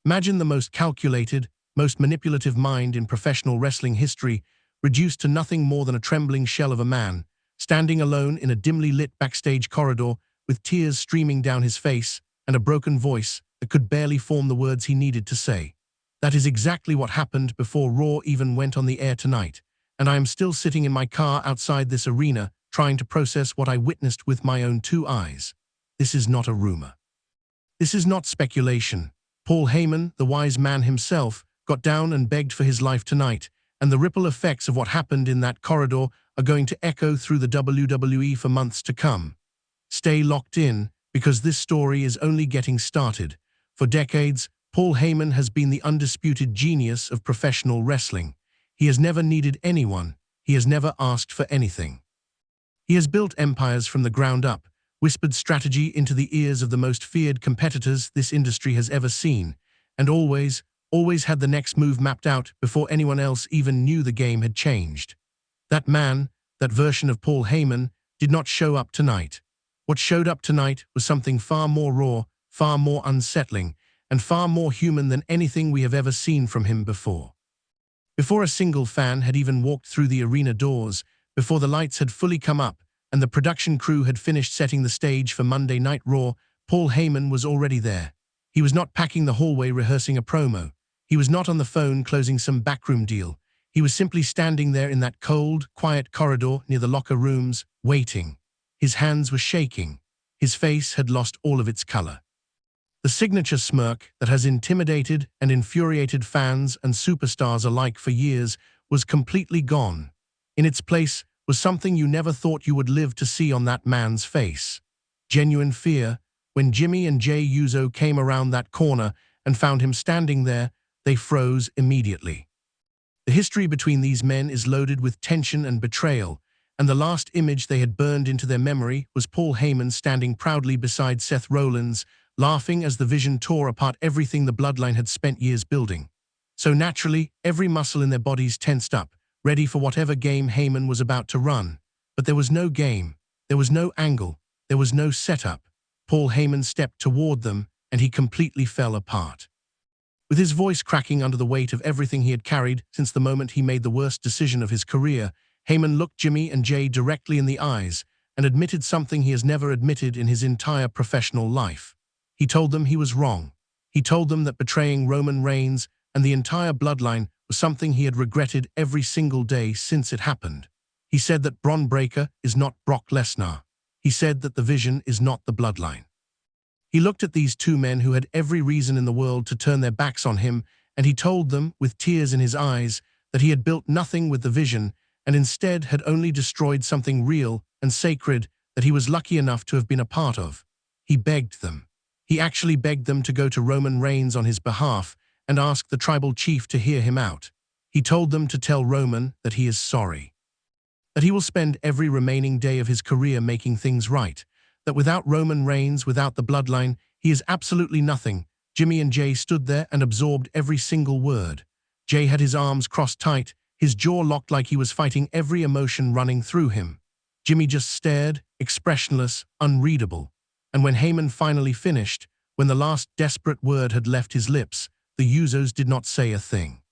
Imagine the most calculated, most manipulative mind in professional wrestling history, reduced to nothing more than a trembling shell of a man, standing alone in a dimly lit backstage corridor with tears streaming down his face and a broken voice that could barely form the words he needed to say. That is exactly what happened before Raw even went on the air tonight, and I am still sitting in my car outside this arena trying to process what I witnessed with my own two eyes. This is not a rumor. This is not speculation. Paul Heyman, the wise man himself, got down and begged for his life tonight, and the ripple effects of what happened in that corridor are going to echo through the WWE for months to come. Stay locked in, because this story is only getting started. For decades, Paul Heyman has been the undisputed genius of professional wrestling. He has never needed anyone. He has never asked for anything. He has built empires from the ground up, whispered strategy into the ears of the most feared competitors this industry has ever seen, and always had the next move mapped out before anyone else even knew the game had changed. That man, that version of Paul Heyman, did not show up tonight. What showed up tonight was something far more raw, far more unsettling, and far more human than anything we have ever seen from him before. Before a single fan had even walked through the arena doors, before the lights had fully come up, and the production crew had finished setting the stage for Monday Night Raw, Paul Heyman was already there. He was not packing the hallway rehearsing a promo. He was not on the phone closing some backroom deal. He was simply standing there in that cold, quiet corridor near the locker rooms, waiting. His hands were shaking. His face had lost all of its color. The signature smirk that has intimidated and infuriated fans and superstars alike for years was completely gone. In its place was something you never thought you would live to see on that man's face. Genuine fear. When Jimmy and Jey Uso came around that corner and found him standing there, they froze immediately. The history between these men is loaded with tension and betrayal, and the last image they had burned into their memory was Paul Heyman standing proudly beside Seth Rollins, laughing as the Vision tore apart everything the Bloodline had spent years building. So naturally, every muscle in their bodies tensed up, ready for whatever game Heyman was about to run. But there was no game, there was no angle, there was no setup. Paul Heyman stepped toward them, and he completely fell apart. With his voice cracking under the weight of everything he had carried since the moment he made the worst decision of his career, Heyman looked Jimmy and Jey directly in the eyes and admitted something he has never admitted in his entire professional life. He told them he was wrong. He told them that betraying Roman Reigns and the entire Bloodline was something he had regretted every single day since it happened. He said that Bron Breakker is not Brock Lesnar. He said that the Vision is not the Bloodline. He looked at these two men who had every reason in the world to turn their backs on him, and he told them, with tears in his eyes, that he had built nothing with the Vision and instead had only destroyed something real and sacred that he was lucky enough to have been a part of. He begged them. He actually begged them to go to Roman Reigns on his behalf and ask the tribal chief to hear him out. He told them to tell Roman that he is sorry, that he will spend every remaining day of his career making things right, that without Roman Reigns, without the Bloodline, he is absolutely nothing. Jimmy and Jey stood there and absorbed every single word. Jey had his arms crossed tight, his jaw locked like he was fighting every emotion running through him. Jimmy just stared, expressionless, unreadable. And when Heyman finally finished, when the last desperate word had left his lips, the Usos did not say a thing.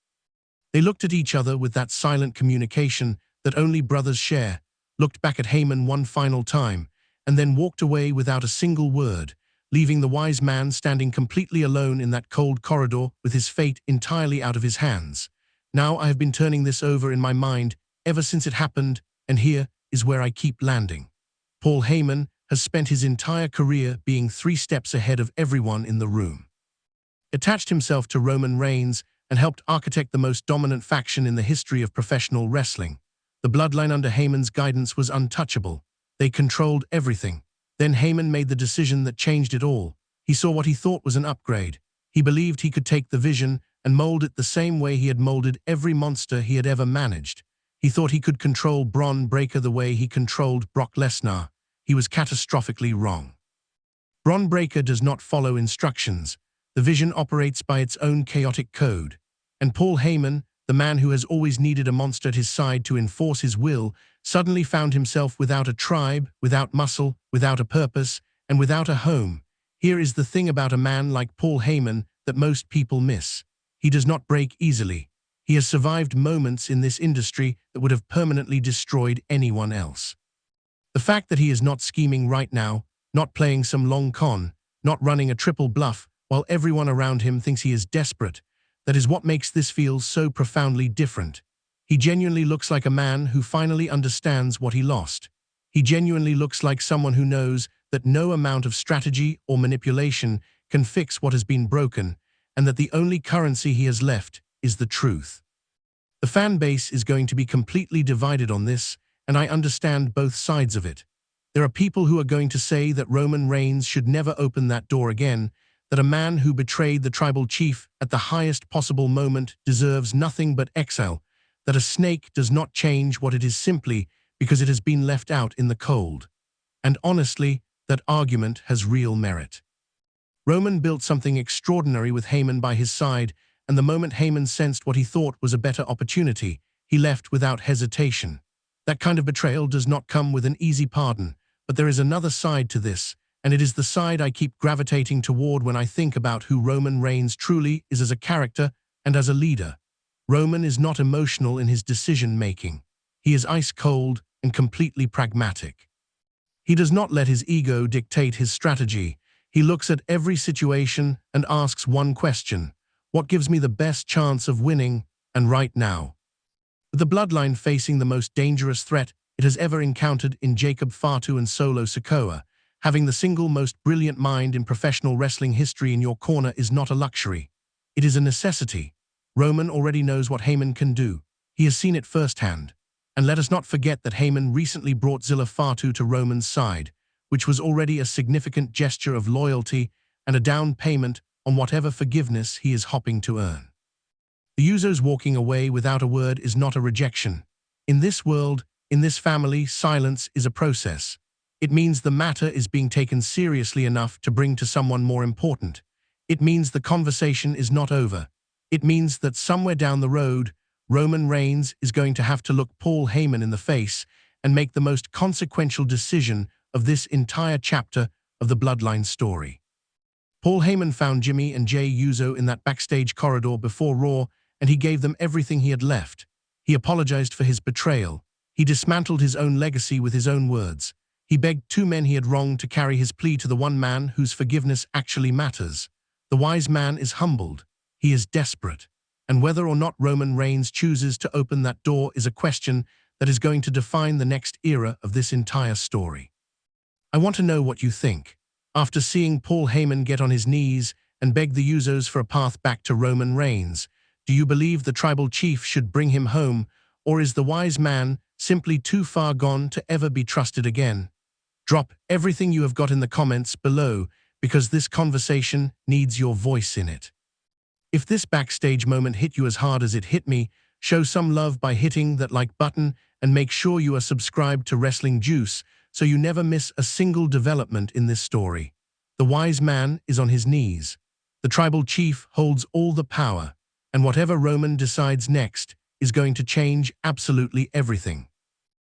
They looked at each other with that silent communication that only brothers share, looked back at Heyman one final time, and then walked away without a single word, leaving the wise man standing completely alone in that cold corridor with his fate entirely out of his hands. Now I have been turning this over in my mind ever since it happened, and here is where I keep landing. Paul Heyman has spent his entire career being 3 steps ahead of everyone in the room. Attached himself to Roman Reigns and helped architect the most dominant faction in the history of professional wrestling. The Bloodline under Heyman's guidance was untouchable. They controlled everything. Then Heyman made the decision that changed it all. He saw what he thought was an upgrade. He believed he could take the Vision and mold it the same way he had molded every monster he had ever managed. He thought he could control Bron Breakker the way he controlled Brock Lesnar. He was catastrophically wrong. Bron Breakker does not follow instructions. The Vision operates by its own chaotic code. And Paul Heyman, the man who has always needed a monster at his side to enforce his will, suddenly found himself without a tribe, without muscle, without a purpose, and without a home. Here is the thing about a man like Paul Heyman that most people miss. He does not break easily. He has survived moments in this industry that would have permanently destroyed anyone else. The fact that he is not scheming right now, not playing some long con, not running a triple bluff while everyone around him thinks he is desperate, that is what makes this feel so profoundly different. He genuinely looks like a man who finally understands what he lost. He genuinely looks like someone who knows that no amount of strategy or manipulation can fix what has been broken, and that the only currency he has left is the truth. The fan base is going to be completely divided on this, and I understand both sides of it. There are people who are going to say that Roman Reigns should never open that door again, that a man who betrayed the tribal chief at the highest possible moment deserves nothing but exile, that a snake does not change what it is simply because it has been left out in the cold. And honestly, that argument has real merit. Roman built something extraordinary with Heyman by his side, and the moment Heyman sensed what he thought was a better opportunity, he left without hesitation. That kind of betrayal does not come with an easy pardon, but there is another side to this, and it is the side I keep gravitating toward when I think about who Roman Reigns truly is as a character and as a leader. Roman is not emotional in his decision-making. He is ice-cold and completely pragmatic. He does not let his ego dictate his strategy. He looks at every situation and asks one question: what gives me the best chance of winning, and right now? With the Bloodline facing the most dangerous threat it has ever encountered in Jacob Fatu and Solo Sikoa, having the single most brilliant mind in professional wrestling history in your corner is not a luxury. It is a necessity. Roman already knows what Heyman can do. He has seen it firsthand. And let us not forget that Heyman recently brought Zilla Fatu to Roman's side, which was already a significant gesture of loyalty and a down payment on whatever forgiveness he is hoping to earn. The Usos walking away without a word is not a rejection. In this world, in this family, silence is a process. It means the matter is being taken seriously enough to bring to someone more important. It means the conversation is not over. It means that somewhere down the road, Roman Reigns is going to have to look Paul Heyman in the face and make the most consequential decision of this entire chapter of the Bloodline story. Paul Heyman found Jimmy and Jey Uso in that backstage corridor before Raw, and he gave them everything he had left. He apologized for his betrayal. He dismantled his own legacy with his own words. He begged two men he had wronged to carry his plea to the one man whose forgiveness actually matters. The wise man is humbled. He is desperate. And whether or not Roman Reigns chooses to open that door is a question that is going to define the next era of this entire story. I want to know what you think. After seeing Paul Heyman get on his knees and beg the Usos for a path back to Roman Reigns, do you believe the tribal chief should bring him home, or is the wise man simply too far gone to ever be trusted again? Drop everything you have got in the comments below, because this conversation needs your voice in it. If this backstage moment hit you as hard as it hit me, show some love by hitting that like button and make sure you are subscribed to Wrestling Juice so you never miss a single development in this story. The wise man is on his knees. The tribal chief holds all the power, and whatever Roman decides next is going to change absolutely everything.